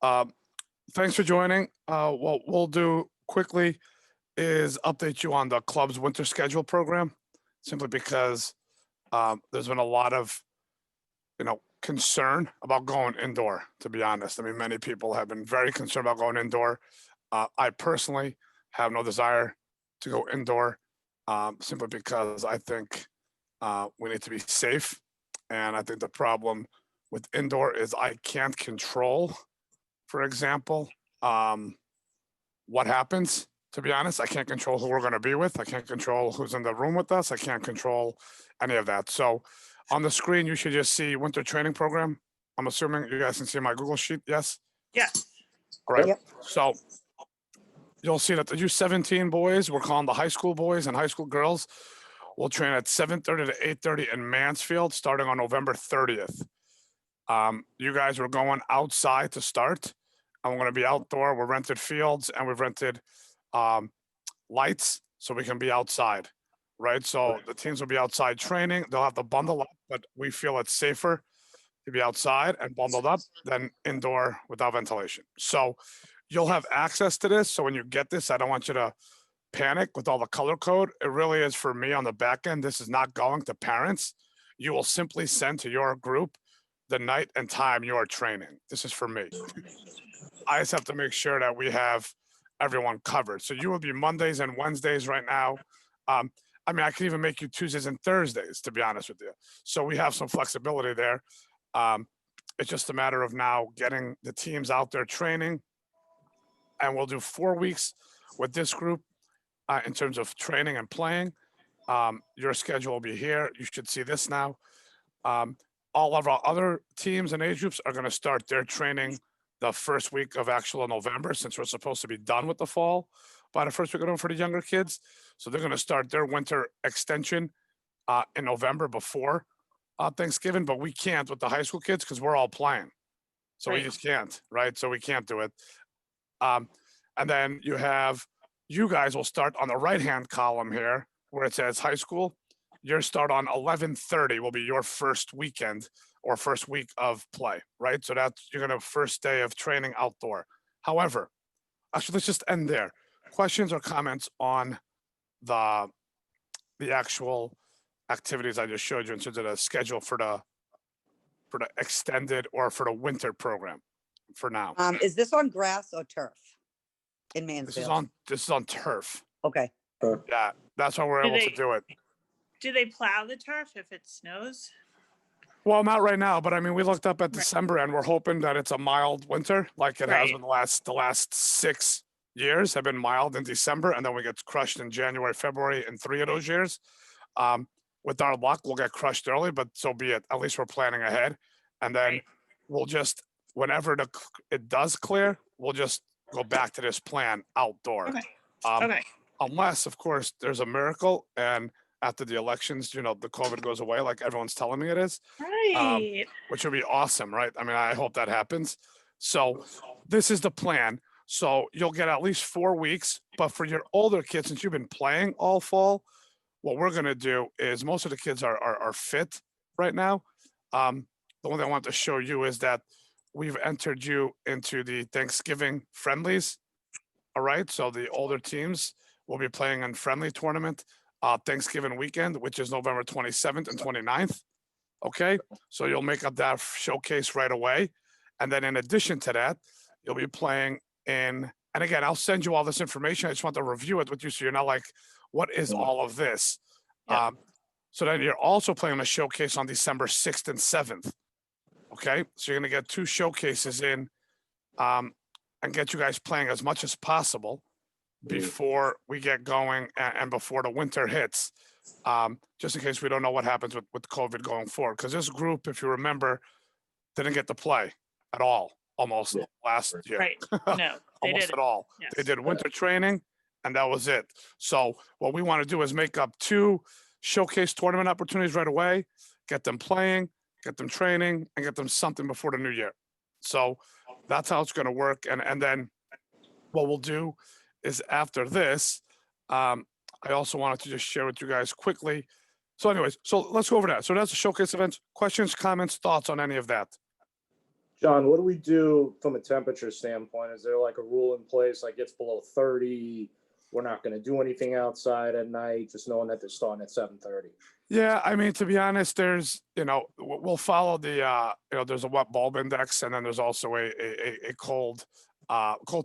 Um, Thanks for joining. What we'll do quickly is update you on the club's winter schedule program, simply because there's been a lot of concern about going indoor. To be honest, I mean, many people have been very concerned about going indoor. I personally have no desire to go indoor, simply because I think we need to be safe, and I think the problem with indoor is I can't control, for example, um, what happens. To be honest, I can't control who we're going to be with. I can't control who's in the room with us. I can't control any of that. So on the screen, you should just see winter training program. I'm assuming you guys can see my Google sheet. Yes. Yes. All right. Yep. So you'll see that the U17 boys, we're calling the high school boys and high school girls, will train at 7:30 to 8:30 in Mansfield, starting on November 30th. You guys were going outside to start, and we're going to be outdoor. We're rented fields and we've rented lights so we can be outside, right? So the teams will be outside training. They'll have to bundle up, but we feel it's safer to be outside and bundled up than indoor without ventilation. So you'll have access to this. So when you get this, I don't want you to panic with all the color code. It really is for me on the back end. This is not going to parents. You will simply send to your group the night and time you are training. This is for me. I just have to make sure that we have everyone covered. So you will be Mondays and Wednesdays right now. I mean, I can even make you Tuesdays and Thursdays, to be honest with you. So we have some flexibility there. It's just a matter of now getting the teams out there training, and we'll do 4 weeks with this group in terms of training and playing. Your schedule will be here. You should see this now. All of our other teams and age groups are going to start their training the first week of actual November, since we're supposed to be done with the fall by the first week of November for the younger kids. So they're going to start their winter extension in November before Thanksgiving, but we can't with the high school kids because we're all playing. So we Right. just can't, right? So we can't do it. And then you guys will start on the right-hand column here where it says high school. Your start on 11:30 will be your first weekend or first week of play, right? So that's you're gonna first day of training outdoor. However, actually, let's just end there. Questions or comments on the actual activities I just showed you in terms of the schedule for the extended or for the winter program for now. Is this on grass or turf in This is Mansfield? on turf. Okay. Yeah, that's why we're Do able to they- do it. Do they plow the turf if it snows? Well, not right now, but I mean, we looked up at Right. December and we're hoping that it's a mild winter, like it has Right. been the last 6 years have been mild in December, and then we get crushed in January, February, in 3 of those years. With our luck, we'll get crushed early, but so be it. At least we're planning ahead, and then Right. we'll just whenever it does clear, we'll just go back to this plan outdoor. Okay. Um, Okay. Unless, of course, there's a miracle and after the elections, the COVID goes away, like everyone's telling me it is, Right. which would be awesome, right? I mean, I hope that happens. So this is the plan. So you'll get at least 4 weeks, but for your older kids, since you've been playing all fall, what we're gonna do is most of the kids are fit right now. The one thing I want to show you is that we've entered you into the Thanksgiving friendlies. All right, so the older teams will be playing in friendly tournament Thanksgiving weekend, which is November 27th and 29th. Okay, so you'll make up that showcase right away. And then in addition to that, you'll be playing and again, I'll send you all this information. I just want to review it with you so you're not like, what is all of this? Yep. So then you're also playing a showcase on December 6th and 7th. Okay, so you're going to get 2 showcases in and get you guys playing as much as possible before we get going and before the winter hits, just in case we don't know what happens with COVID going forward. Because this group, if you remember, didn't get to play at all almost last year. Right. No, they Almost did. at all. Yes. They did winter training and that was it. So what we want to do is make up 2 showcase tournament opportunities right away, get them playing, get them training, and get them something before the new year. So that's how it's going to work. And then what we'll do is after this, I also wanted to just share with you guys quickly. So anyways, so let's go over that. So that's a showcase event. Questions, comments, thoughts on any of that? John, what do we do from a temperature standpoint? Is there like a rule in place, like it's below 30? We're not going to do anything outside at night, just knowing that they're starting at 7:30. Yeah, I mean, to be honest, there's, we'll follow the, there's a wet bulb index, and then there's also a cold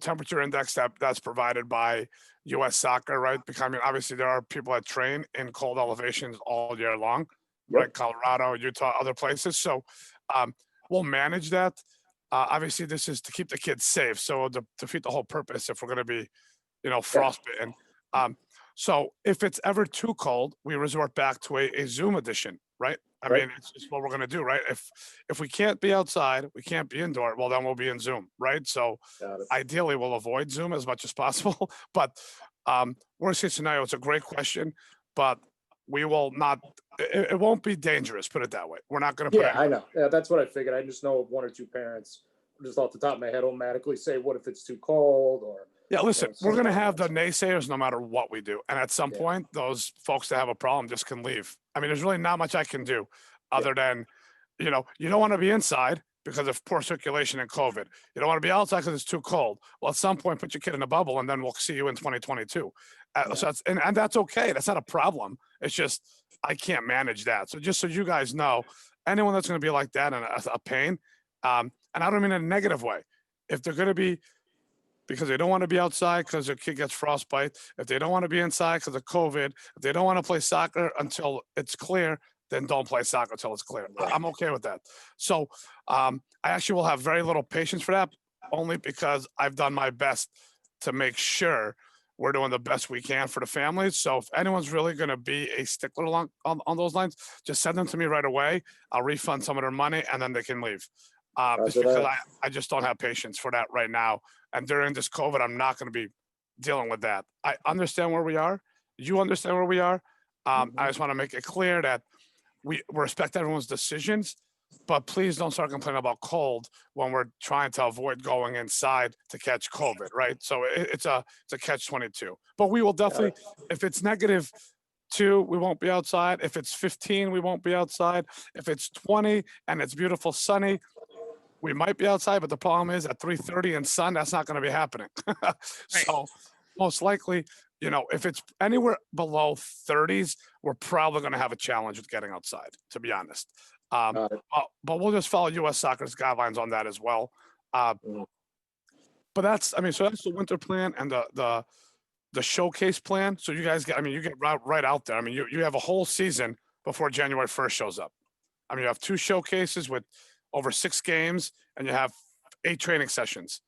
temperature index that's provided by U.S. Soccer, right? Because I mean, obviously there are people that train in cold elevations all year long, right? Colorado, Utah, other places. So we'll manage that. Obviously, this is to keep the kids safe. So to defeat the whole purpose, if we're going to be, frostbitten. So if it's ever too cold, we resort back to a Zoom edition, right? I Right. mean, it's just what we're going to do, right? If we can't be outside, we can't be indoor. Well, then we'll be in Zoom, right? So Got it. ideally, we'll avoid Zoom as much as possible. But worst case scenario, it's a great question, but we will not. It won't be dangerous. Put it that way. We're not going to put. Yeah, I know. Yeah, that's what I figured. I just know of one or two parents just off the top of my head automatically say, what if it's too cold or Yeah, listen, we're going to something have the else. naysayers no matter what we do. And at some Yeah. point, those folks that have a problem just can leave. I mean, there's really not much I can do other than, you don't want to be inside because of poor circulation and COVID. You don't want to be outside because it's too cold. Well, at some point, put your kid in a bubble and then we'll see you in 2022. So that's, and that's okay. That's not a problem. It's just, I can't manage that. So just so you guys know, anyone that's going to be like that and a pain, and I don't mean in a negative way. If they're going to be because they don't want to be outside because their kid gets frostbite, if they don't want to be inside because of COVID, if they don't want to play soccer until it's clear, then don't play soccer until it's clear. Right. I'm okay with that. So I actually will have very little patience for that, only because I've done my best to make sure we're doing the best we can for the families. So if anyone's really going to be a stickler along on those lines, just send them to me right away. I'll refund some of their money and then they can leave. Just Roger because that. I just don't have patience for that right now. And during this COVID, I'm not going to be dealing with that. I understand where we are. You understand where we are. I just want to make it clear that we respect everyone's decisions, but please don't start complaining about cold when we're trying to avoid going inside to catch COVID, right? So it's a catch-22. But we will definitely, if it's -2, we won't be outside. If it's 15, we won't be outside. If it's 20 and it's beautiful sunny, we might be outside, but the problem is at 3:30 and sun, that's not going to be happening. So most likely, if it's anywhere below 30s, we're probably going to have a challenge with getting outside, to be honest. Got it. But we'll just follow U.S. Soccer's guidelines on that as well. Mhm. But that's the winter plan and the showcase plan. So you guys you get right out there. I mean, you have a whole season before January 1st shows up. I mean, you have 2 showcases with over 6 games, and you have 8 training sessions.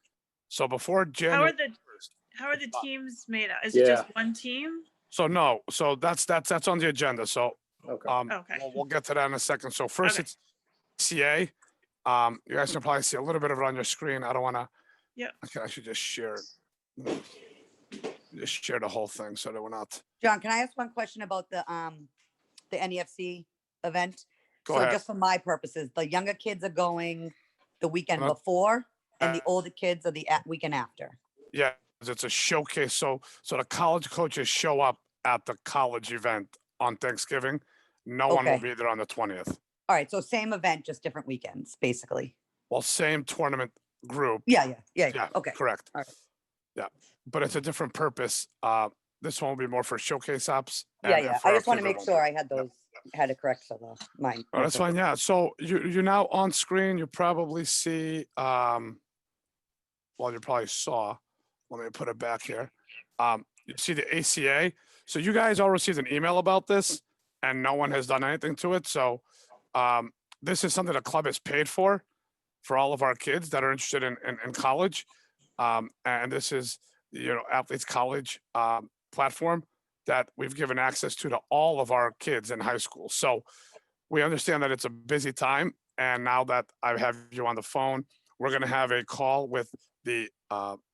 So before How January are the 1st, how are the teams made up? Is it just one team? so no, so that's on the agenda. So Okay. Okay. we'll get to that in a second. So first Okay. it's CA. You guys can probably see a little bit of it on your screen. I don't want to. Yep. I can actually just share it. Just share the whole thing so that we're not. John, can I ask one question about the NEFC event? Go So ahead. just for my purposes, the younger kids are going the weekend Uh, before and the older kids are the weekend after. Yeah, it's a showcase. So the college coaches show up at the college event on Thanksgiving. No one will Okay. be there on the 20th. All right, so same event, just different weekends, basically. Well, same tournament group. Yeah. Yeah, Okay. correct. All right. Yeah, but it's a different purpose. This one will be more for showcase apps. Yeah. and for I our just want to kids make that sure won't I had those, had it correct for mine. Oh, that's fine. Yeah. So you're now on screen. You probably see, well, you probably saw, let me put it back here. You see the ACA. So you guys all received an email about this and no one has done anything to it. So this is something the club has paid for all of our kids that are interested in college. And this is, Athletes College platform that we've given access to all of our kids in high school. So we understand that it's a busy time. And now that I have you on the phone, we're going to have a call with the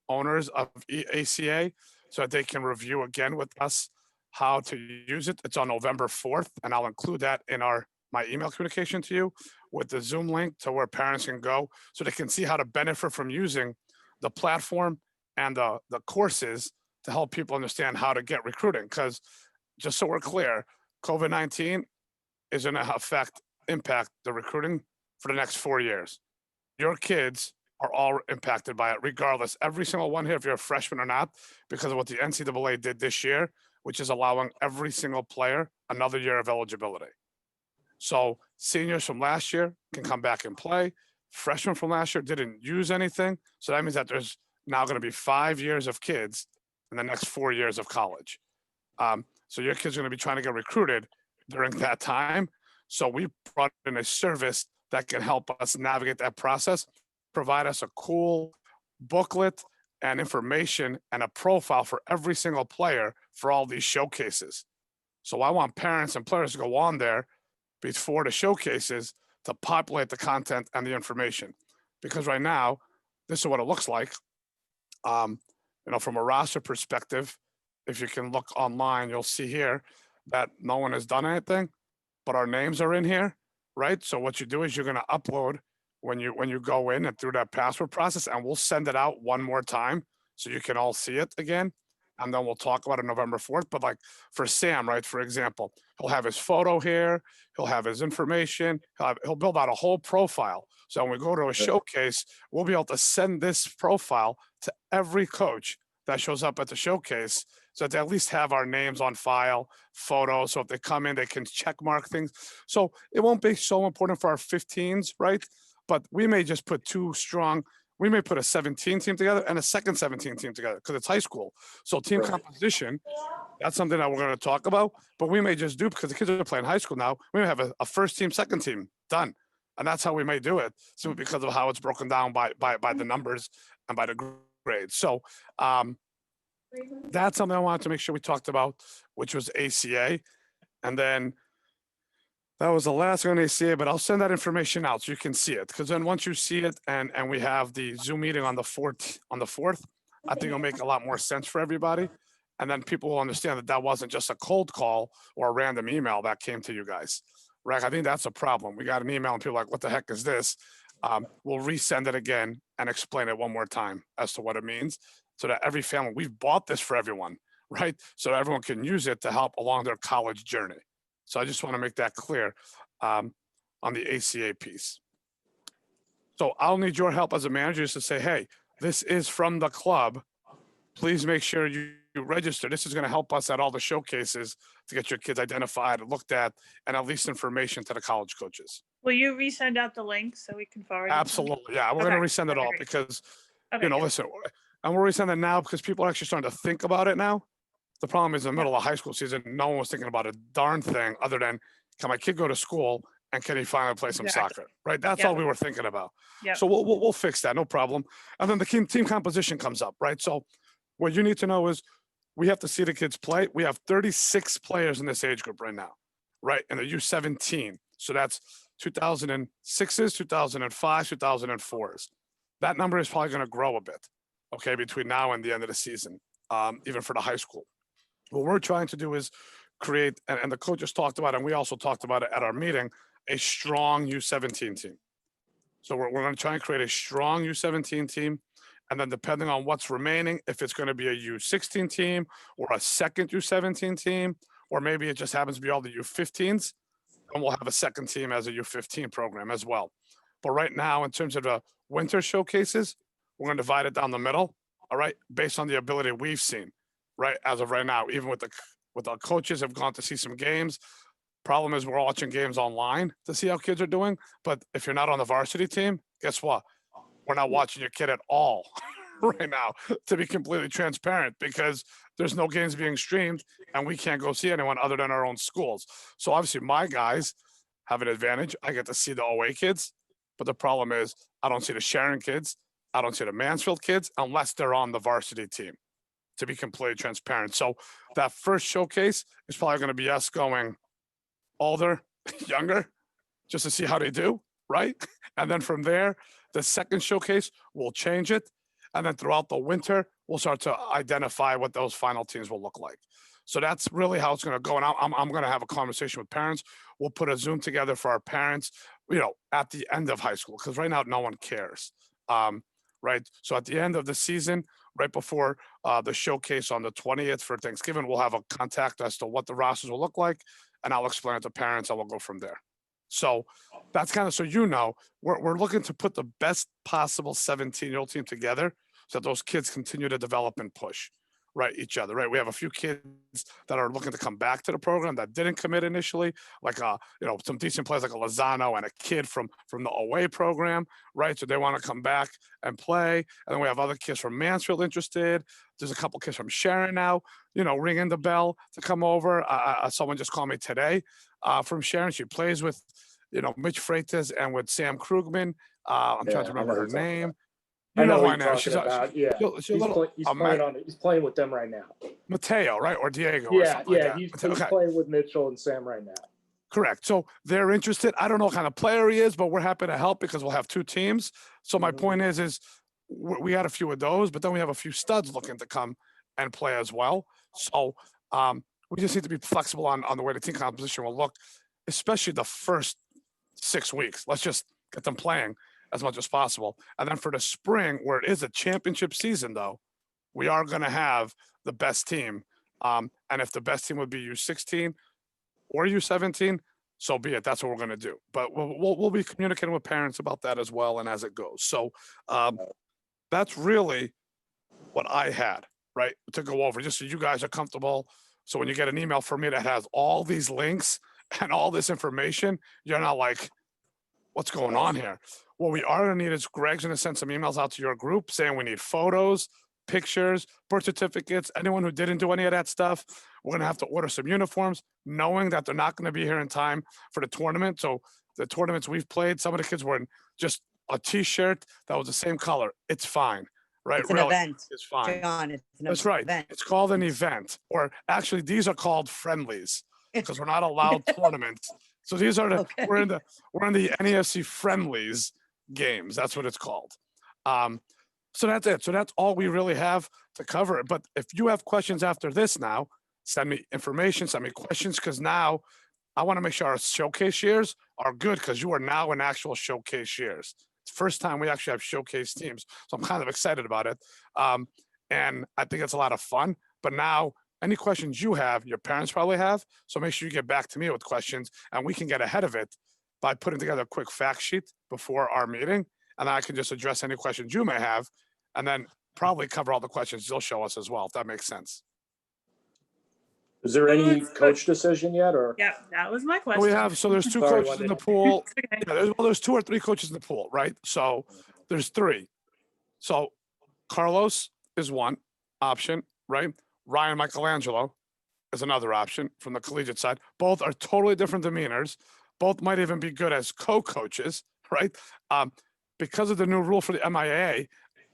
owners of ACA so that they can review again with us how to use it. It's on November 4th, and I'll include that in my email communication to you with the Zoom link to where parents can go so they can see how to benefit from using the platform and the courses to help people understand how to get recruiting. Because just so we're clear, COVID-19 is going to impact the recruiting for the next 4 years. your kids are all impacted by it, regardless. Every single one here, if you're a freshman or not, because of what the NCAA did this year, which is allowing every single player another year of eligibility. So seniors from last year can come back and play. Freshmen from last year didn't use anything. So that means that there's now going to be 5 years of kids in the next 4 years of college. So your kids are going to be trying to get recruited during that time. So we brought in a service that can help us navigate that process, provide us a cool booklet and information and a profile for every single player for all these showcases. So I want parents and players to go on there before the showcases to populate the content and the information. Because right now, this is what it looks like. From a roster perspective, if you can look online, you'll see here that no one has done anything, but our names are in here, right? So what you do is you're going to upload when you go in and through that password process, and we'll send it out one more time so you can all see it again. And then we'll talk about it November 4th. But like for Sam, right, for example, he'll have his photo here, he'll have his information, he'll build out a whole profile. So when we go to a showcase, we'll be able to send this profile to every coach that shows up at the showcase, so that they at least have our names on file, photos. So if they come in, they can check mark things. So it won't be so important for our 15s, right? But we may just put we may put a 17 team together and a second 17 team together because it's high school. So team Right. composition, that's something that we're going to talk about, but we may just do, because the kids are playing high school now, we may have a first team, second team done. And that's how we may do it, simply because of how it's broken down by the numbers and by the grades. So that's something I wanted to make sure we talked about, which was ACA. And then that was the last one on ACA, but I'll send that information out so you can see it. Because then once you see it and we have the Zoom meeting on the 4th, I think it'll make a lot more sense for everybody. And then people will understand that that wasn't just a cold call or a random email that came to you guys, right? I think that's a problem. We got an email and people are like, what the heck is this? We'll resend it again and explain it one more time as to what it means, so that every family, we've bought this for everyone, right? So that everyone can use it to help along their college journey. So I just want to make that clear on the ACA piece. So I'll need your help as a manager just to say, hey, this is from the club. Please make sure you register. This is going to help us at all the showcases to get your kids identified, looked at, and at least information to the college coaches. Will you resend out the link so we can forward it? Absolutely. Yeah, we're going to resend it all great. because, Okay, good. listen, and we're resending it now because people are actually starting to think about it now. The problem is in the middle of high school season, no one was thinking about a darn thing other than, can my kid go to school and can he finally play some Exactly. soccer, right? That's Yep. all we were thinking about. Yep. So we'll fix that, no problem. And then the team composition comes up, right? So what you need to know is we have to see the kids play. We have 36 players in this age group right now, right? And the U17. So that's 2006s, 2005s, 2004s. That number is probably going to grow a bit, okay, between now and the end of the season, even for the high school. What we're trying to do is create, and the coaches talked about it, and we also talked about it at our meeting, a strong U17 team. So we're going to try and create a strong U17 team. And then depending on what's remaining, if it's going to be a U16 team or a second U17 team, or maybe it just happens to be all the U15s, and we'll have a second team as a U15 program as well. But right now, in terms of the winter showcases, we're going to divide it down the middle, all right, based on the ability we've seen, right, as of right now. Even with our coaches have gone to see some games. Problem is we're watching games online to see how kids are doing. But if you're not on the varsity team, guess what? We're not watching your kid at all right now, to be completely transparent, because there's no games being streamed and we can't go see anyone other than our own schools. So obviously my guys have an advantage. I get to see the OA kids, but the problem is I don't see the Sharon kids. I don't see the Mansfield kids unless they're on the varsity team, to be completely transparent. So that first showcase is probably going to be us going older, younger, just to see how they do, right? And then from there, the second showcase, we'll change it. And then throughout the winter, we'll start to identify what those final teams will look like. So that's really how it's going to go. And I'm going to have a conversation with parents. We'll put a Zoom together for our parents, at the end of high school, because right now no one cares. Right. So at the end of the season, right before the showcase on the 20th for Thanksgiving, we'll have a contact as to what the rosters will look like. And I'll explain it to parents and we'll go from there. So that's kind of, so we're looking to put the best possible 17-year-old team together so that those kids continue to develop and push, right, each other, right? We have a few kids that are looking to come back to the program that didn't commit initially, like some decent players like a Lozano and a kid from the away program, right? So they want to come back and play. And then we have other kids from Mansfield interested. There's a couple kids from Sharon now, ringing the bell to come over. Someone just called me today from Sharon. She plays with, Mitch Freitas and with Sam Krugman. I'm trying to Yeah, I remember know her who you're talking name. I You know know who what I you're know. talking about. Yeah, she's a little, he's playing with them right now. Mateo, right? Or Diego or Yeah, something like yeah, that. he's Okay. playing with Mitchell and Sam right now. Correct. So they're interested. I don't know what kind of player he is, but we're happy to help because we'll have two teams. So my Mhm. point is we had a few of those, but then we have a few studs looking to come and play as well. So we just need to be flexible on the way the team composition will look, especially the first 6 weeks. Let's just get them playing as much as possible. And then for the spring, where it is a championship season, though, we are going to have the best team. And if the best team would be U16 or U17, so be it. That's what we're going to do. But we'll be communicating with parents about that as well and as it goes. So that's really what I had, right, to go over, just so you guys are comfortable. So when you get an email from me that has all these links and all this information, you're not like, what's going on here? What we are going to need is Greg's going to send some emails out to your group saying we need photos, pictures, birth certificates, anyone who didn't do any of that stuff. We're going to have to order some uniforms, knowing that they're not going to be here in time for the tournament. So the tournaments we've played, some of the kids were in just a t-shirt that was the same color. It's fine, right? It's an Really, event, it's fine. John. It's an That's right. event. It's called an event, or actually these are called friendlies because we're not allowed tournaments. So these are Okay. we're in the NEFC friendlies games. That's what it's called. So that's it. So that's all we really have to cover. But if you have questions after this now, send me information, send me questions, because now I want to make sure our showcase years are good because you are now in actual showcase years. It's the first time we actually have showcase teams. So I'm kind of excited about it. And I think it's a lot of fun. But now any questions you have, your parents probably have. So make sure you get back to me with questions and we can get ahead of it by putting together a quick fact sheet before our meeting. And I can just address any questions you may have and then probably cover all the questions you'll show us as well, if that makes sense. Is there any coach decision yet, or? Yeah, that was my question. We have, so there's two Sorry, coaches in Wendy. the pool. Okay. Yeah, there's 2 or 3 coaches in the pool, right? So there's 3. So Carlos is one option, right? Ryan Michelangelo is another option from the collegiate side. Both are totally different demeanors. Both might even be good as co-coaches, right? Because of the new rule for the MIA,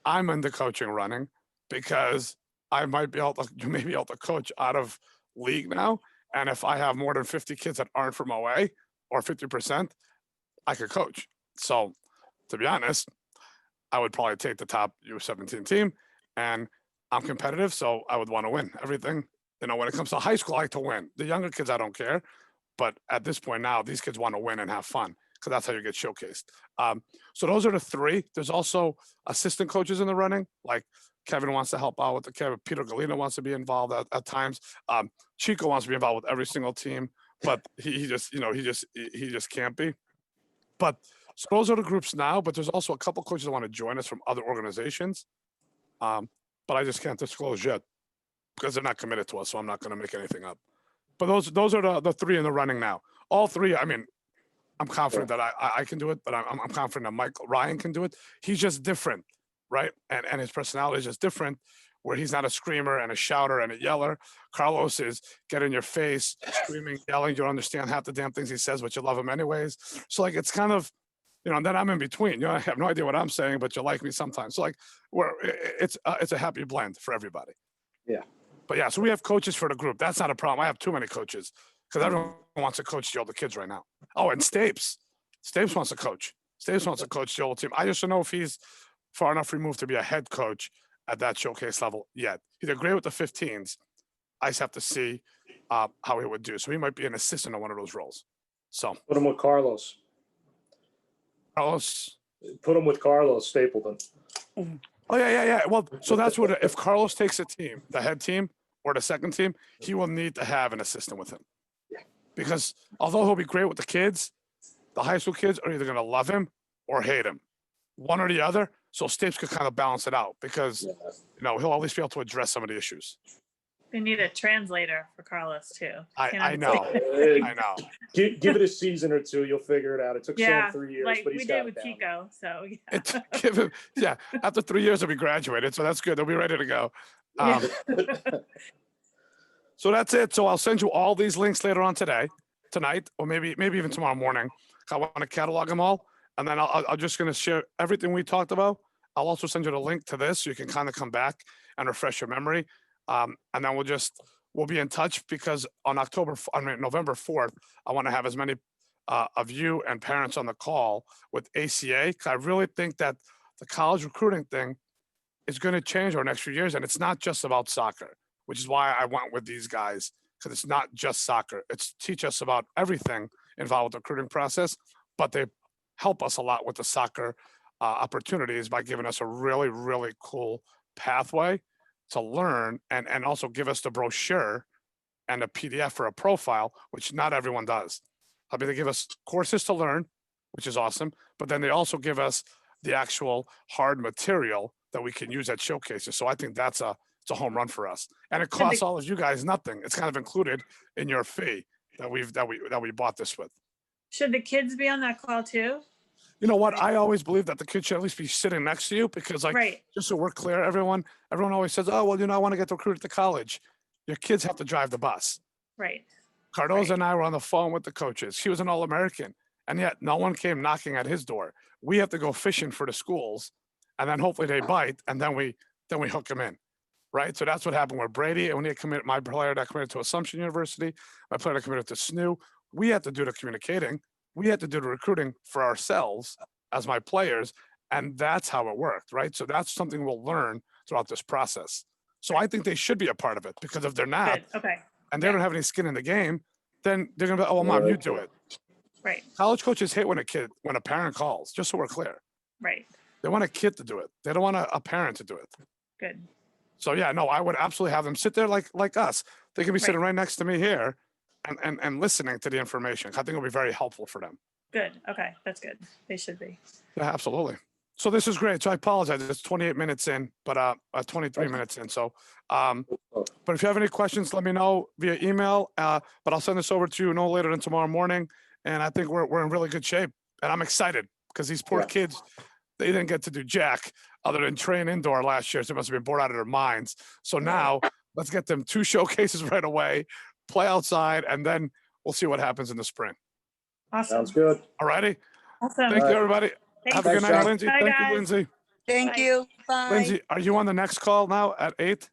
I'm in the coaching running because I might be able to, you may be able to coach out of league now. And if I have more than 50 kids that aren't from OA or 50%, I could coach. So to be honest, I would probably take the top U17 team, and I'm competitive. So I would want to win everything. When it comes to high school, I like to win. The younger kids, I don't care. But at this point now, these kids want to win and have fun because that's how you get showcased. So those are the 3. There's also assistant coaches in the running, like Kevin wants to help out with the Kevin. Peter Galino wants to be involved at times. Chico wants to be involved with every single team, but he just can't be. But so those are the groups now. But there's also a couple coaches that want to join us from other organizations, but I just can't disclose yet because they're not committed to us. So I'm not going to make anything up. But those are the 3 in the running now. All 3. I mean, I'm confident that I can do it, but I'm confident that Ryan can do it. He's just different, right? And his personality is just different, where he's not a screamer and a shouter and a yeller. Carlos is get in your face, screaming, yelling. You don't understand half the damn things he says, but you love him anyways. So like, it's kind of, and then I'm in between. I have no idea what I'm saying, but you like me sometimes. So like, it's a happy blend for everybody. Yeah. But yeah, so we have coaches for the group. That's not a problem. I have too many coaches because everyone wants to coach the older kids right now. Oh, and Stapes wants to coach. Stapes wants to coach the older team. I just don't know if he's far enough removed to be a head coach at that showcase level yet. He did great with the 15s. I just have to see how he would do. So he might be an assistant on one of those roles. So Put him with Carlos. Put him with Carlos Stapleton. Oh yeah. Well, so that's what if Carlos takes a team, the head team or the second team, he will need to have an assistant with him. Yeah. Because although he'll be great with the kids, the high school kids are either going to love him or hate him, one or the other. So Stapes could kind of balance it out because, Yeah. he'll always be able to address some of the issues. We need a translator for Carlos too. Can't I have know. it- I know. Give it a season or two, you'll figure it out. It took Yeah, Sam 3 years, like but we he's did got with it down. Chico, so yeah. It's give him, yeah. After 3 years, he'll be graduated, so that's good. They'll be ready to go. Yeah. So that's it. So I'll send you all these links later on tonight, or maybe even tomorrow morning. I want to catalog them all, and then I'll just going to share everything we talked about. I'll also send you the link to this so you can kind of come back and refresh your memory. And then we'll be in touch because on November 4th, I want to have as many of you and parents on the call with ACA. 'Cause I really think that the college recruiting thing is going to change over the next few years, and it's not just about soccer, which is why I went with these guys, because it's not just soccer. It's teach us about everything involved with the recruiting process, but they help us a lot with the soccer opportunities by giving us a really, really cool pathway to learn and also give us the brochure and a PDF for a profile, which not everyone does. I mean, they give us courses to learn, which is awesome, but then they also give us the actual hard material that we can use at showcases. So I think it's a home run for us, and it costs all of you guys nothing. It's kind of included in your fee that we bought this with. Should the kids be on that call too? You know what? I always believe that the kid should at least be sitting next to you because, like, Right, just so we're clear, everyone always says, "Oh, well, I want to get recruited to college." Your kids have to drive the bus. right. Cardoza Right. and I were on the phone with the coaches. He was an All-American, and yet no one came knocking at his door. We have to go fishing for the schools, and then hopefully they bite, and then we hook them in, right? So that's what happened with Brady. And when he committed, my player that committed to Assumption University, my player that committed to SNU, we had to do the communicating. We had to do the recruiting for ourselves as my players, and that's how it worked, right? So that's something we'll learn throughout this process. So I think they should be a part of it because if they're not, Good, okay, and they don't have any skin in the game, then they're gonna be, oh, well, mom, you do it. right, College coaches hate when a parent calls, just so we're clear. right, They want a kid to do it. They don't want a parent to do it. good, So yeah, no, I would absolutely have them sit there like us. They can be Right. sitting right next to me here and listening to the information. I think it'll be very helpful for them. good, okay, that's good. They should be. Yeah, absolutely. So this is great. So I apologize. It's 28 minutes in, but 23 minutes in. So but if you have any questions, let me know via email. But I'll send this over to you no later than tomorrow morning. And I think we're in really good shape. And I'm excited because these poor Yeah. kids, they didn't get to do jack other than train indoor last year. So they must have been bored out of their minds. So now let's get them 2 showcases right away, play outside, and then we'll see what happens in the spring. Awesome, Sounds good. All righty. awesome. Thank you, right. everybody. Thanks. Have a good Thanks, night, John. Lindsay. Bye, Thank you, guys. Lindsay. Thank Bye. you. Bye. Lindsay, are you on the next call now at 8?